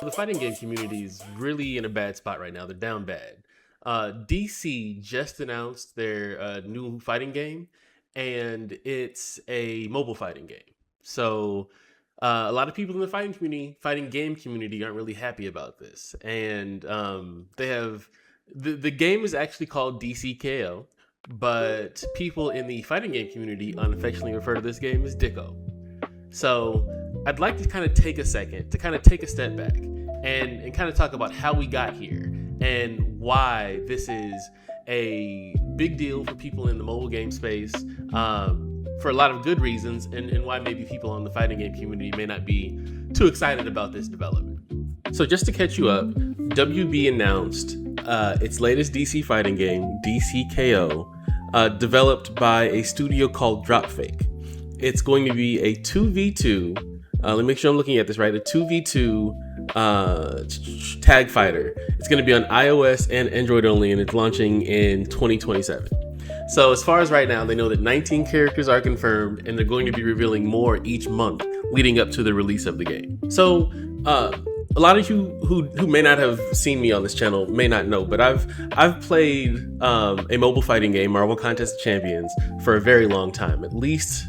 The fighting game community is really in a bad spot right now. They're down bad. DC just announced their new fighting game, and it's a mobile fighting game. So a lot of people in the fighting game community, aren't really happy about this. And they have the game is actually called DCKO, but people in the fighting game community unaffectionately refer to this game as DCKO. So I'd like to kind of take a second to kind of take a step back and kind of talk about how we got here and why this is a big deal for people in the mobile game space, for a lot of good reasons, and why maybe people on the fighting game community may not be too excited about this development. So just to catch you up, WB announced its latest DC fighting game, DCKO, developed by a studio called Dropfake. It's going to be a 2v2, let me make sure I'm looking at this right, a 2v2 tag fighter. It's going to be on iOS and Android only, and it's launching in 2027. So as far as right now, they know that 19 characters are confirmed, and they're going to be revealing more each month leading up to the release of the game. So a lot of you who may not have seen me on this channel may not know, but I've played a mobile fighting game, Marvel Contest of Champions, for a very long time, at least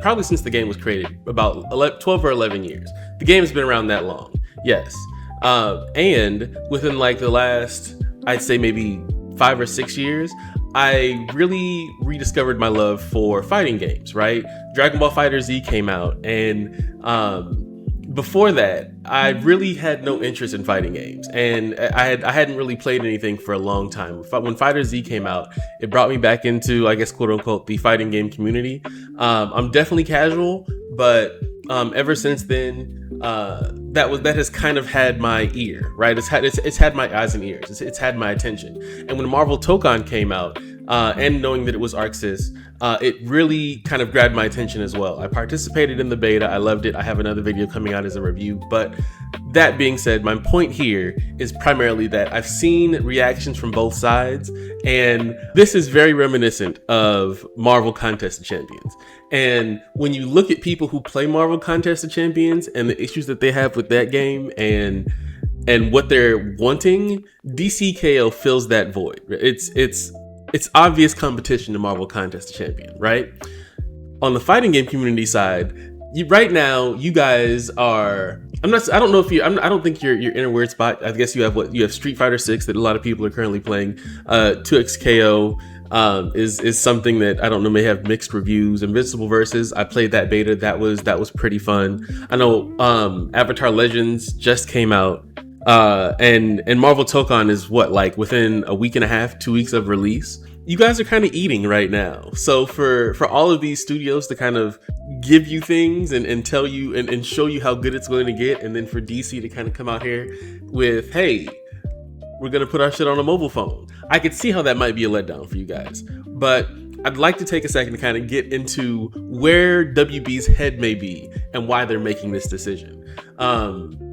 probably since the game was created, about 12 or 11 years. The game has been around that long, yes. And within like the last, I'd say maybe 5 or 6 years, I really rediscovered my love for fighting games, right? Dragon Ball FighterZ came out, and before that, I really had no interest in fighting games, and I hadn't really played anything for a long time. When FighterZ came out, it brought me back into, I guess, quote unquote, the fighting game community. I'm definitely casual, but ever since then, that has kind of had my ear, right? It's had my eyes and ears. It's had my attention. And when Marvel Tokon came out, and knowing that it was ArcSys, it really kind of grabbed my attention as well. I participated in the beta. I loved it. I have another video coming out as a review. But that being said, my point here is primarily that I've seen reactions from both sides, and this is very reminiscent of Marvel Contest of Champions. And when you look at people who play Marvel Contest of Champions and the issues that they have with that game and what they're wanting, DCKO fills that void. It's obvious competition to Marvel Contest of Champions, right? On the fighting game community side, right now, you guys are. I don't think you're in a weird spot. I guess you have Street Fighter 6 that a lot of people are currently playing. 2XKO is something that I don't know, may have mixed reviews. Invincible Versus, I played that beta. That was pretty fun. I know Avatar Legends just came out. And Marvel Tokon is within a week and a half, 2 weeks of release. You guys are kind of eating right now. So for all of these studios to kind of give you things and tell you and show you how good it's going to get, and then for DC to kind of come out here with, hey, we're going to put our shit on a mobile phone. I could see how that might be a letdown for you guys. But I'd like to take a second to kind of get into where WB's head may be and why they're making this decision.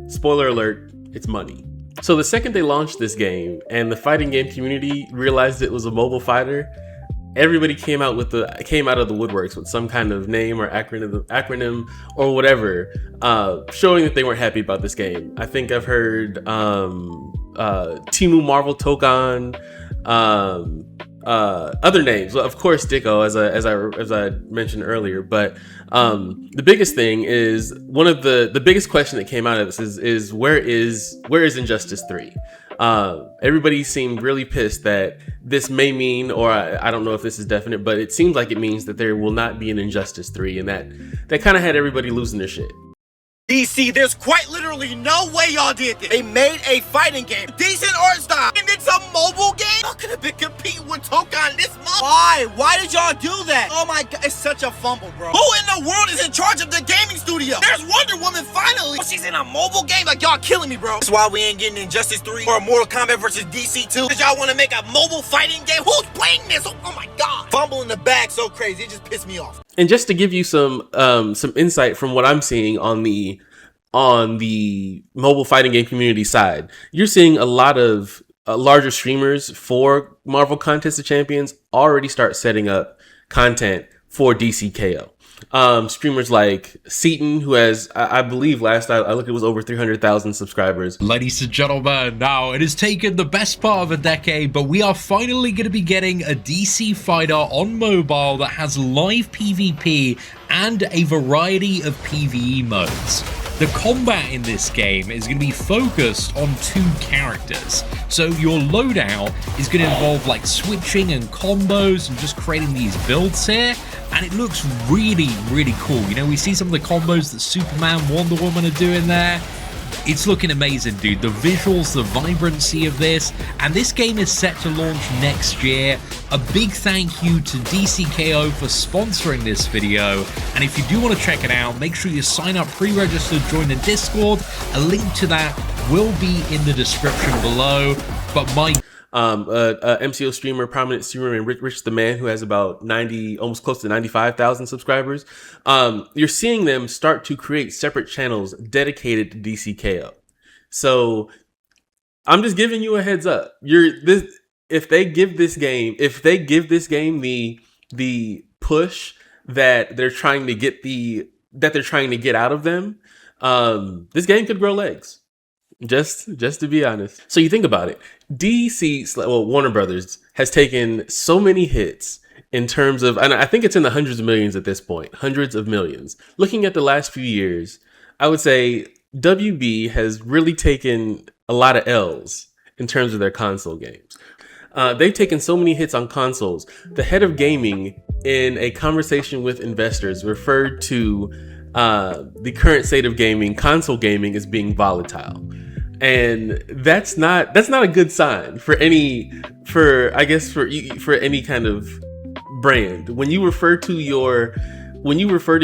Spoiler alert, it's money. So the second they launched this game and the fighting game community realized it was a mobile fighter, everybody came out of the woodworks with some kind of name or acronym or whatever, showing that they weren't happy about this game. I think I've heard Timu Marvel Tokon, other names. Well, of course, DCKO, as I mentioned earlier. But the biggest thing is the biggest question that came out of this is where is Injustice 3? Everybody seemed really pissed that this may mean, or I don't know if this is definite, but it seems like it means that there will not be an Injustice 3, and that kind of had everybody losing their shit. DC, there's quite literally no way y'all did this. They made a fighting game, decent art style, and it's a mobile game? Y'all could have been competing with Tokon this month. Why? Why did y'all do that? Oh my god, it's such a fumble, bro. Who in the world is in charge of the gaming studio? There's Wonder Woman finally. She's in a mobile game? Like, y'all killing me, bro. That's why we ain't getting Injustice 3 or Mortal Kombat versus DC 2. Cause y'all want to make a mobile fighting game? Who's playing this? Oh my god. Fumble in the bag so crazy, it just pissed me off. And just to give you some insight from what I'm seeing on the mobile fighting game community side, you're seeing a lot of larger streamers for Marvel Contest of Champions already start setting up content for DCKO. Streamers like Seaton, who has, I believe last I looked, it was over 300,000 subscribers. Ladies and gentlemen, now it has taken the best part of a decade, but we are finally going to be getting a DC fighter on mobile that has live PvP and a variety of PvE modes. The combat in this game is going to be focused on 2 characters. So your loadout is going to involve like switching and combos and just creating these builds here. And it looks really, really cool. You know, we see some of the combos that Superman, Wonder Woman are doing there. It's looking amazing, dude. The visuals, the vibrancy of this, and this game is set to launch next year. A big thank you to DCKO for sponsoring this video, and if you do want to check it out, make sure you sign up, pre-register, join the Discord. A link to that will be in the description below. But my MCO streamer, prominent streamer, and Rich the Man, who has about 90, almost close to 95,000 subscribers. You're seeing them start to create separate channels dedicated to DCKO. So I'm just giving you a heads up. If they give this game the push that they're trying to get out of them, this game could grow legs. Just to be honest. So you think about it. Warner Brothers has taken so many hits in terms of, and I think it's in the hundreds of millions at this point, hundreds of millions. Looking at the last few years, I would say WB has really taken a lot of L's in terms of their console games. They've taken so many hits on consoles. The head of gaming, in a conversation with investors, referred to the current state of gaming, console gaming, as being volatile. And that's not a good sign for any kind of brand. When you refer to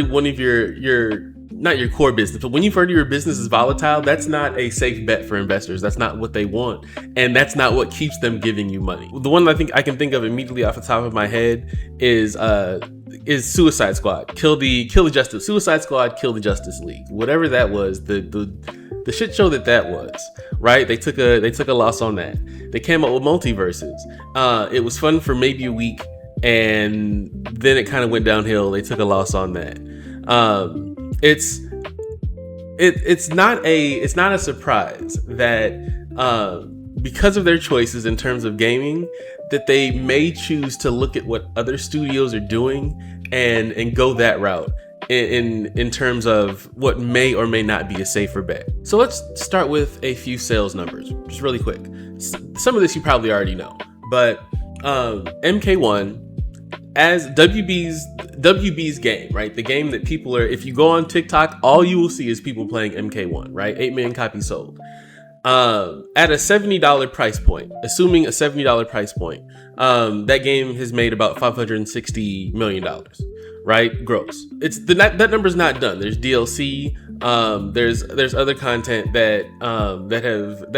one of your not your core business, but when you refer to your business as volatile, that's not a safe bet for investors. That's not what they want, and that's not what keeps them giving you money. The one I think I can think of immediately off the top of my head is Suicide Squad. Suicide Squad, Kill the Justice League. Whatever that was, the shit show that was, right? They took a loss on that. They came up with Multiverses. It was fun for maybe a week, and then it kind of went downhill. They took a loss on that. It's not a surprise that because of their choices in terms of gaming, that they may choose to look at what other studios are doing and go that route in terms of what may or may not be a safer bet. So let's start with a few sales numbers, just really quick. Some of this you probably already know, but MK1 as WB's game, right? The game that people are, if you go on TikTok, all you will see is people playing MK1, right? 8 million copies sold. At a $70 price point, assuming a $70 price point, that game has made about $560 million, right? Gross. That number's not done. There's DLC. There's other content that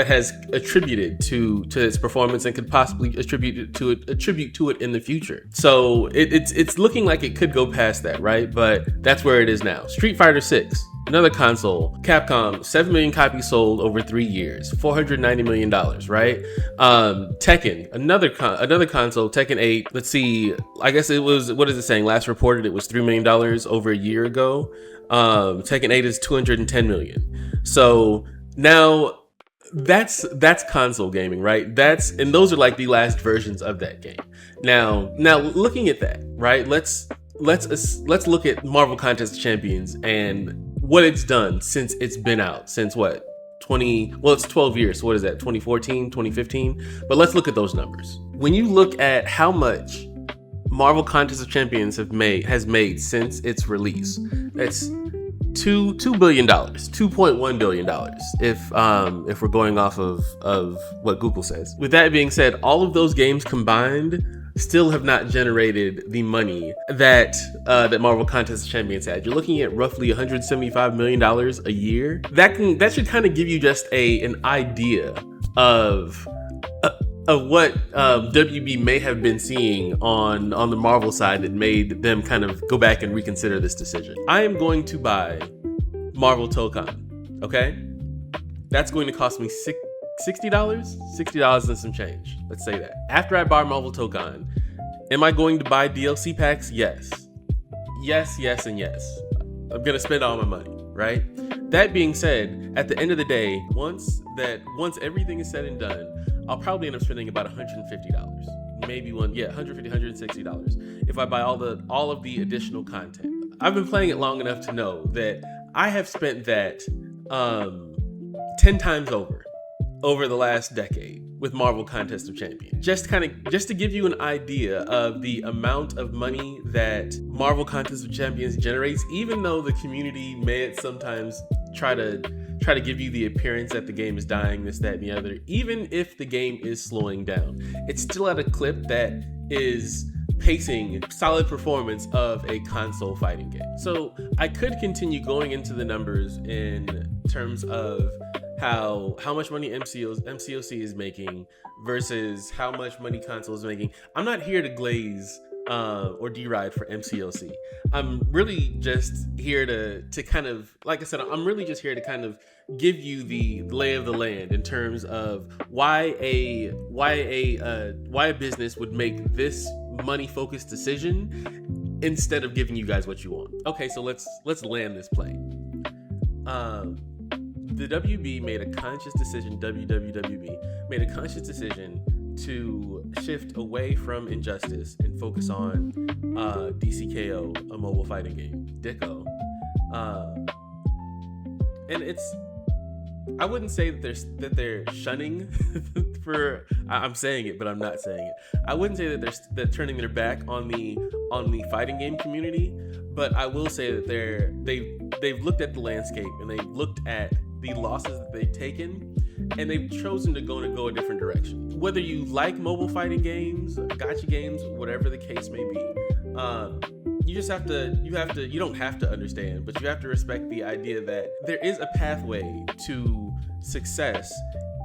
has attributed to its performance and could possibly attribute to it in the future. So it's looking like it could go past that, right? But that's where it is now. Street Fighter 6. Another console, Capcom, 7 million copies sold over 3 years, $490 million, right? Tekken, another console, Tekken 8. Let's see, I guess it was, what is it saying? Last reported it was $3 million over a year ago. Tekken 8 is $210 million. So now that's console gaming, right? And those are like the last versions of that game. Now looking at that, right? Let's look at Marvel Contest of Champions and what it's done since it's been out, since what? It's 12 years. So what is that? 2014, 2015? But let's look at those numbers. When you look at how much Marvel Contest of Champions has made since its release, that's $2 billion, $2.1 billion, if we're going off of what Google says. With that being said, all of those games combined still have not generated the money that Marvel Contest of Champions had. You're looking at roughly $175 million a year. That should kind of give you just an idea of what WB may have been seeing on the Marvel side that made them kind of go back and reconsider this decision. I am going to buy Marvel Tokan, okay? That's going to cost me $60 and some change. Let's say that. After I buy Marvel Tokan, am I going to buy DLC packs? Yes. yes, and yes. I'm gonna spend all my money, right? That being said, at the end of the day, once everything is said and done, I'll probably end up spending about $150. Maybe $150, $160 if I buy all of the additional content. I've been playing it long enough to know that I have spent that 10 times over the last decade with Marvel Contest of Champions. Just to give you an idea of the amount of money that Marvel Contest of Champions generates, even though the community may sometimes try to give you the appearance that the game is dying, this, that, and the other. Even if the game is slowing down, it's still at a clip that is pacing solid performance of a console fighting game. So I could continue going into the numbers in terms of how much money MCOC is making versus how much money console is making. I'm not here to glaze or deride for MCOC. I'm really just here to kind of, like I said, I'm really just here to kind of give you the lay of the land in terms of why a business would make this money focused decision instead of giving you guys what you want. Okay, so let's land this plane. The WB made a conscious decision, WWWB made a conscious decision to shift away from Injustice and focus on DCKO, a mobile fighting game, DCKO. And I wouldn't say that they're shunning I'm saying it, but I'm not saying it. I wouldn't say that they're turning their back on the fighting game community, but I will say that they've looked at the landscape and they've looked at the losses that they've taken, and they've chosen to go a different direction. Whether you like mobile fighting games, gacha games, whatever the case may be, you don't have to understand, but you have to respect the idea that there is a pathway to success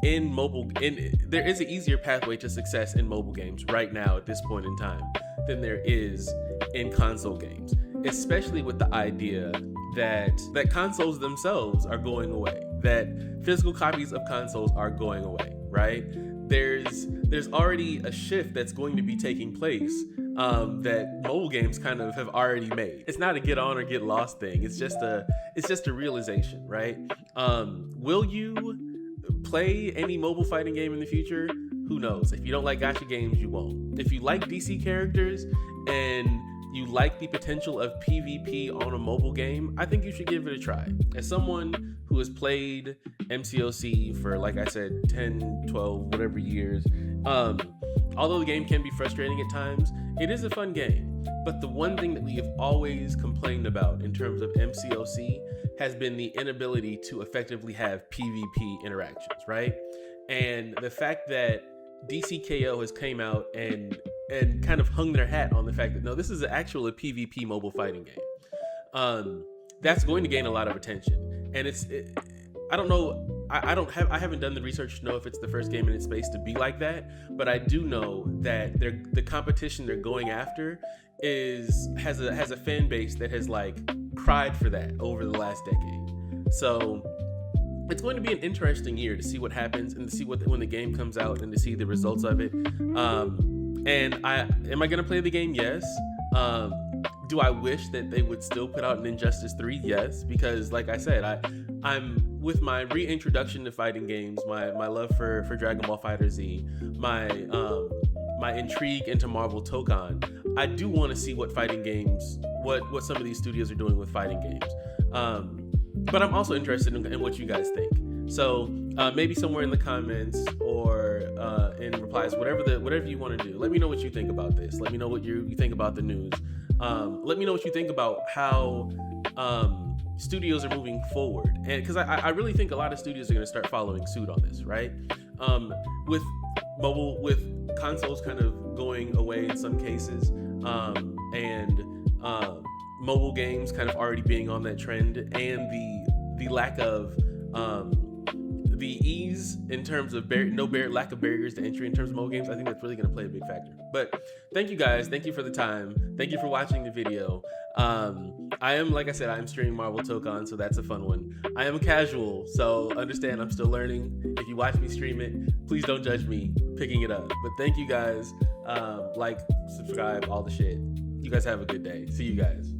there is an easier pathway to success in mobile games right now at this point in time than there is in console games, especially with the idea that consoles themselves are going away, that physical copies of consoles are going away, right? There's already a shift that's going to be taking place that mobile games kind of have already made. It's not a get on or get lost thing. It's just a realization, right? Will you play any mobile fighting game in the future? Who knows? If you don't like gacha games, you won't. If you like DC characters and you like the potential of PvP on a mobile game, I think you should give it a try. As someone who has played MCOC for, like I said, 10, 12, whatever years, although the game can be frustrating at times, it is a fun game. But the one thing that we have always complained about in terms of MCOC has been the inability to effectively have PvP interactions, right? And the fact that DCKO has came out and kind of hung their hat on the fact that no, this is actually a PvP mobile fighting game. That's going to gain a lot of attention, and I don't know. I haven't done the research to know if it's the first game in its space to be like that, but I do know that the competition they're going after has a fan base that has like cried for that over the last decade. So it's going to be an interesting year to see what happens and to see when the game comes out and to see the results of it. And am I going to play the game? Yes. Do I wish that they would still put out an Injustice 3? Yes, because like I said, I'm with my reintroduction to fighting games, my love for Dragon Ball FighterZ, my intrigue into Marvel Tokon. I do want to see what fighting games, what some of these studios are doing with fighting games. But I'm also interested in what you guys think. So maybe somewhere in the comments or in replies, whatever you want to do, let me know what you think about this. Let me know what you think about the news. Let me know what you think about how studios are moving forward, and because I really think a lot of studios are going to start following suit on this, right? With consoles kind of going away in some cases, and mobile games kind of already being on that trend, and the lack of the ease in terms of lack of barriers to entry in terms of mobile games, I think that's really going to play a big factor. But thank you guys. Thank you for the time. Thank you for watching the video. I am, like I said, I'm streaming Marvel Tokon, so that's a fun one. I am casual, so understand I'm still learning. If you watch me stream it, please don't judge me picking it up. But thank you guys. Like, subscribe, all the shit. You guys have a good day. See you guys.